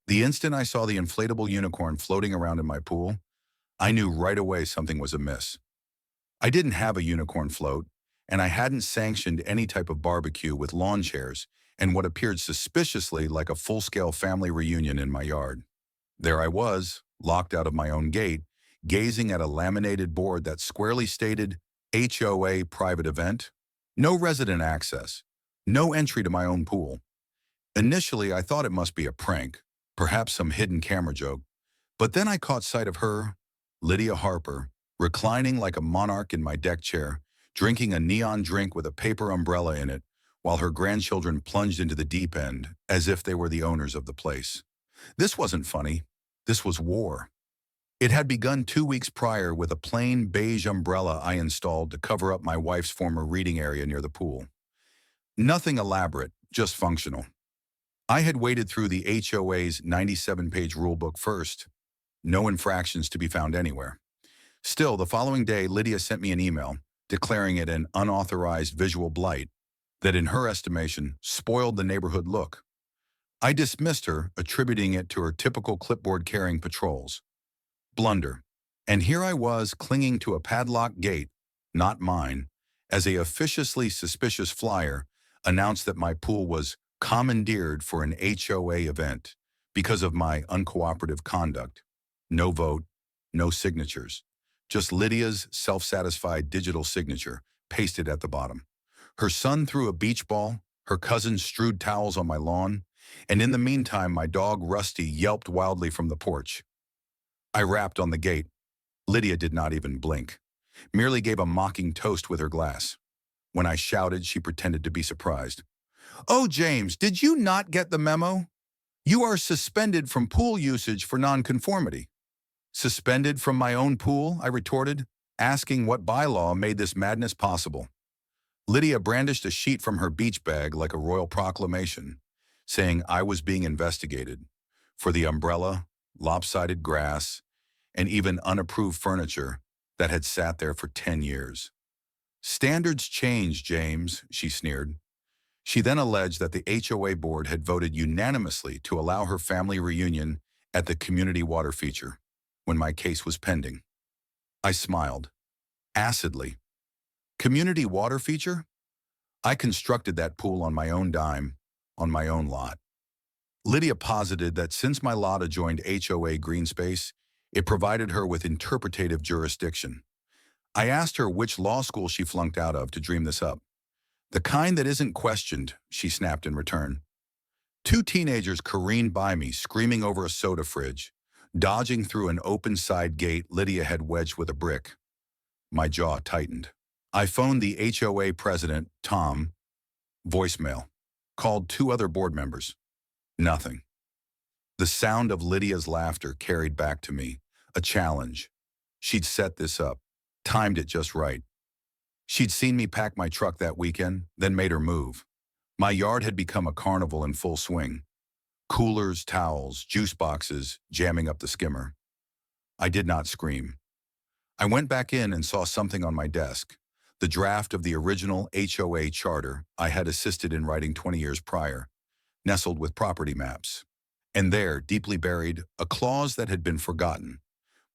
The instant I saw the inflatable unicorn floating around in my pool, I knew right away something was amiss. I didn't have a unicorn float, and I hadn't sanctioned any type of barbecue with lawn chairs and what appeared suspiciously like a full-scale family reunion in my yard. There I was, locked out of my own gate, gazing at a laminated board that squarely stated HOA private event, no resident access, no entry to my own pool. Initially, I thought it must be a prank, perhaps some hidden camera joke, but then I caught sight of her, Lydia Harper, reclining like a monarch in my deck chair, drinking a neon drink with a paper umbrella in it, while her grandchildren plunged into the deep end as if they were the owners of the place. This wasn't funny. This was war. It had begun 2 weeks prior with a plain beige umbrella I installed to cover up my wife's former reading area near the pool. Nothing elaborate, just functional. I had waded through the HOA's 97-page rulebook first. No infractions to be found anywhere. Still, the following day, Lydia sent me an email declaring it an unauthorized visual blight that, in her estimation, spoiled the neighborhood look. I dismissed her, attributing it to her typical clipboard-carrying patrols. Blunder. And here I was clinging to a padlocked gate, not mine, as a officiously suspicious flyer announced that my pool was commandeered for an HOA event because of my uncooperative conduct. No vote, no signatures. Just Lydia's self-satisfied digital signature pasted at the bottom. Her son threw a beach ball, her cousin strewed towels on my lawn, and in the meantime my dog Rusty yelped wildly from the porch. I rapped on the gate. Lydia did not even blink, merely gave a mocking toast with her glass. When I shouted, she pretended to be surprised. "Oh, James, did you not get the memo? You are suspended from pool usage for nonconformity." "Suspended from my own pool?" I retorted, asking what bylaw made this madness possible. Lydia brandished a sheet from her beach bag like a royal proclamation, saying I was being investigated for the umbrella, lopsided grass, and even unapproved furniture that had sat there for 10 years. "Standards change, James," she sneered. She then alleged that the HOA board had voted unanimously to allow her family reunion at the community water feature when my case was pending. I smiled, acidly. Community water feature? I constructed that pool on my own dime, on my own lot. Lydia posited that since my lot adjoined HOA green space, it provided her with interpretative jurisdiction. I asked her which law school she flunked out of to dream this up. "The kind that isn't questioned," she snapped in return. Two teenagers careened by me, screaming over a soda fridge, dodging through an open side gate Lydia had wedged with a brick. My jaw tightened. I phoned the HOA president, Tom, voicemail, called two other board members. Nothing. The sound of Lydia's laughter carried back to me, a challenge. She'd set this up, timed it just right. She'd seen me pack my truck that weekend, then made her move. My yard had become a carnival in full swing. Coolers, towels, juice boxes, jamming up the skimmer. I did not scream. I went back in and saw something on my desk, the draft of the original HOA charter I had assisted in writing 20 years prior, nestled with property maps. And there, deeply buried, a clause that had been forgotten.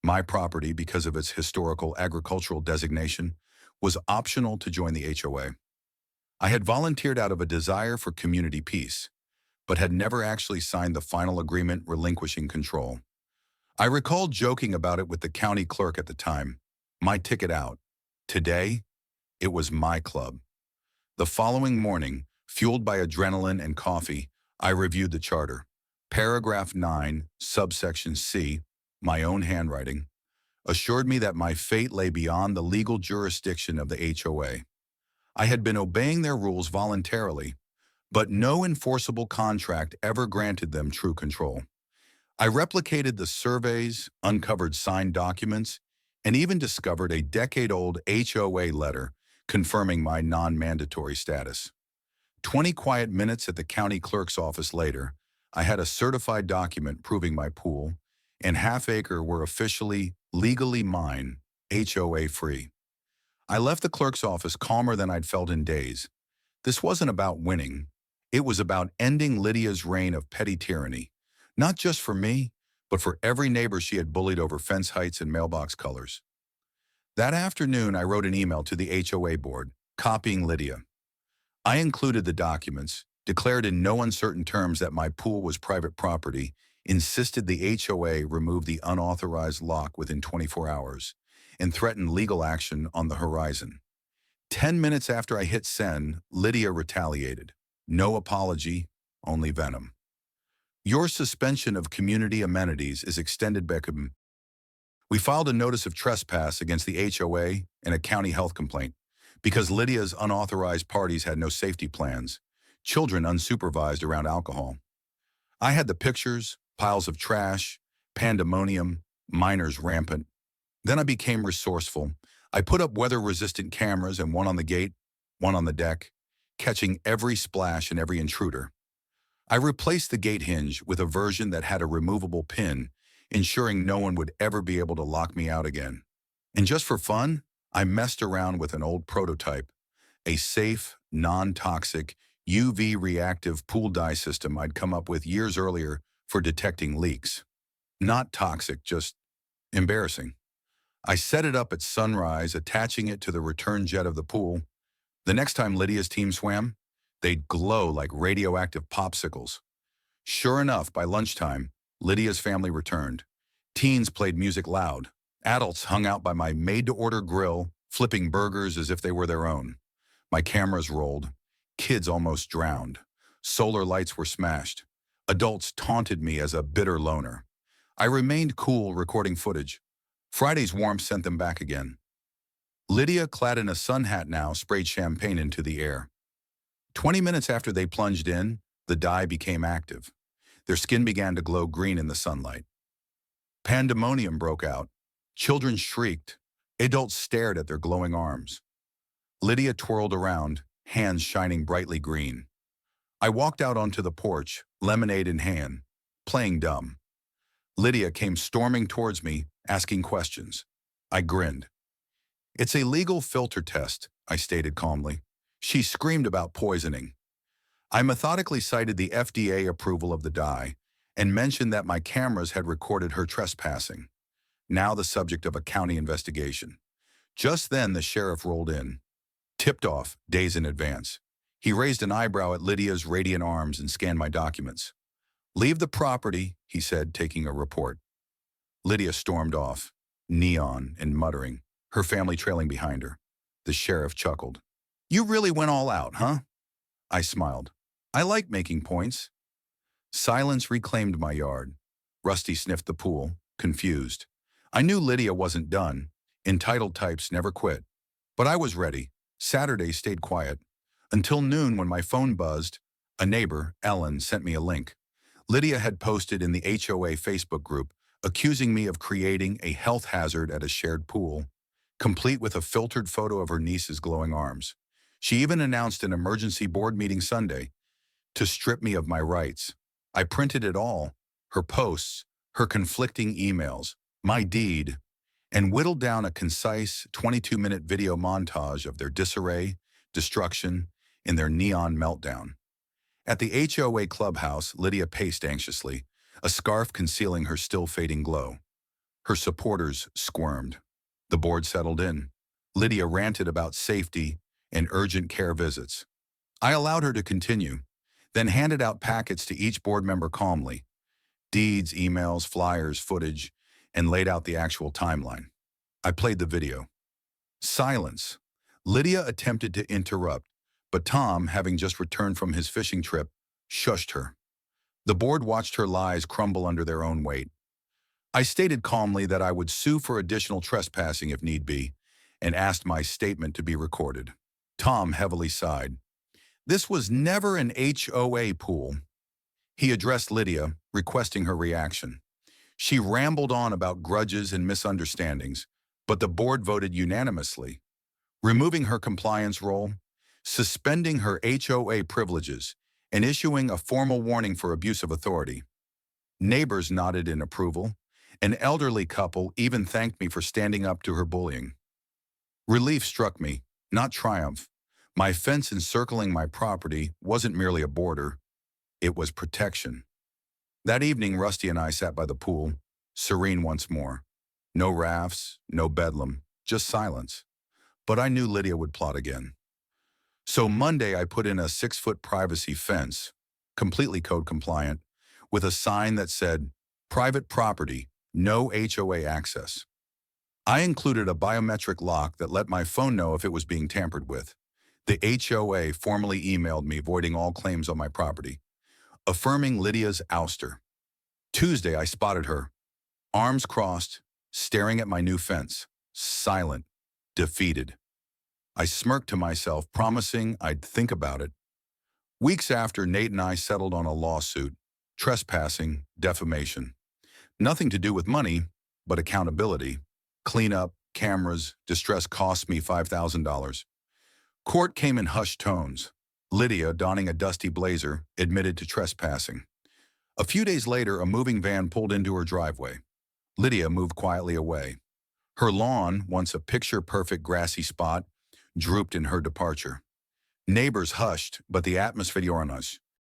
My property, because of its historical agricultural designation, was optional to join the HOA. I had volunteered out of a desire for community peace, but had never actually signed the final agreement relinquishing control. I recalled joking about it with the county clerk at the time. My ticket out. Today, it was my club. The following morning, fueled by adrenaline and coffee, I reviewed the charter. Paragraph 9, subsection C, my own handwriting, assured me that my fate lay beyond the legal jurisdiction of the HOA. I had been obeying their rules voluntarily, but no enforceable contract ever granted them true control. I replicated the surveys, uncovered signed documents, and even discovered a decade-old HOA letter confirming my non-mandatory status. 20 quiet minutes at the county clerk's office later, I had a certified document proving my pool and half-acre were officially, legally mine, HOA-free. I left the clerk's office calmer than I'd felt in days. This wasn't about winning. It was about ending Lydia's reign of petty tyranny. Not just for me, but for every neighbor she had bullied over fence heights and mailbox colors. That afternoon, I wrote an email to the HOA board, copying Lydia. I included the documents, declared in no uncertain terms that my pool was private property, insisted the HOA remove the unauthorized lock within 24 hours, and threatened legal action on the horizon. 10 minutes after I hit send, Lydia retaliated. No apology, only venom. Your suspension of community amenities is extended back. We filed a notice of trespass against the HOA and a county health complaint because Lydia's unauthorized parties had no safety plans, children unsupervised around alcohol. I had the pictures, piles of trash, pandemonium, minors rampant. Then I became resourceful. I put up weather-resistant cameras and one on the gate, one on the deck, catching every splash and every intruder. I replaced the gate hinge with a version that had a removable pin, ensuring no one would ever be able to lock me out again. And just for fun, I messed around with an old prototype, a safe, non-toxic, UV-reactive pool dye system I'd come up with years earlier for detecting leaks. Not toxic, just embarrassing. I set it up at sunrise, attaching it to the return jet of the pool. The next time Lydia's team swam, they'd glow like radioactive popsicles. Sure enough, by lunchtime, Lydia's family returned. Teens played music loud. Adults hung out by my made-to-order grill, flipping burgers as if they were their own. My cameras rolled. Kids almost drowned. Solar lights were smashed. Adults taunted me as a bitter loner. I remained cool, recording footage. Friday's warmth sent them back again. Lydia, clad in a sun hat now, sprayed champagne into the air. 20 minutes after they plunged in, the dye became active. Their skin began to glow green in the sunlight. Pandemonium broke out. Children shrieked. Adults stared at their glowing arms. Lydia twirled around, hands shining brightly green. I walked out onto the porch, lemonade in hand, playing dumb. Lydia came storming towards me, asking questions. I grinned. It's a legal filter test, I stated calmly. She screamed about poisoning. I methodically cited the FDA approval of the dye and mentioned that my cameras had recorded her trespassing, now the subject of a county investigation. Just then, the sheriff rolled in, tipped off days in advance. He raised an eyebrow at Lydia's radiant arms and scanned my documents. Leave the property, he said, taking a report. Lydia stormed off, neon and muttering, her family trailing behind her. The sheriff chuckled. You really went all out, huh? I smiled. I like making points. Silence reclaimed my yard. Rusty sniffed the pool, confused. I knew Lydia wasn't done. Entitled types never quit. But I was ready. Saturday stayed quiet. Until noon when my phone buzzed, a neighbor, Ellen, sent me a link. Lydia had posted in the HOA Facebook group, accusing me of creating a health hazard at a shared pool, complete with a filtered photo of her niece's glowing arms. She even announced an emergency board meeting Sunday to strip me of my rights. I printed it all, her posts, her conflicting emails, my deed, and whittled down a concise 22-minute video montage of their disarray, destruction, and their neon meltdown. At the HOA clubhouse, Lydia paced anxiously, a scarf concealing her still-fading glow. Her supporters squirmed. The board settled in. Lydia ranted about safety and urgent care visits. I allowed her to continue, then handed out packets to each board member calmly. Deeds, emails, flyers, footage, and laid out the actual timeline. I played the video. Silence. Lydia attempted to interrupt, but Tom, having just returned from his fishing trip, shushed her. The board watched her lies crumble under their own weight. I stated calmly that I would sue for additional trespassing if need be, and asked my statement to be recorded. Tom heavily sighed. This was never an HOA pool. He addressed Lydia, requesting her reaction. She rambled on about grudges and misunderstandings, but the board voted unanimously, removing her compliance role, suspending her HOA privileges, and issuing a formal warning for abuse of authority. Neighbors nodded in approval. An elderly couple even thanked me for standing up to her bullying. Relief struck me, not triumph. My fence encircling my property wasn't merely a border, it was protection. That evening, Rusty and I sat by the pool, serene once more. No rafts, no bedlam, just silence. But I knew Lydia would plot again. So Monday, I put in a 6-foot privacy fence, completely code compliant, with a sign that said, "Private property, no HOA access." I included a biometric lock that let my phone know if it was being tampered with. The HOA formally emailed me voiding all claims on my property, affirming Lydia's ouster. Tuesday, I spotted her, arms crossed, staring at my new fence, silent, defeated. I smirked to myself, promising I'd think about it. Weeks after, Nate and I settled on a lawsuit, trespassing, defamation. Nothing to do with money, but accountability. Cleanup, cameras, distress cost me $5,000. Court came in hushed tones. Lydia, donning a dusty blazer, admitted to trespassing. A few days later, a moving van pulled into her driveway. Lydia moved quietly away. Her lawn, once a picture-perfect grassy spot, drooped in her departure. Neighbors hushed, but the atmosphere on us.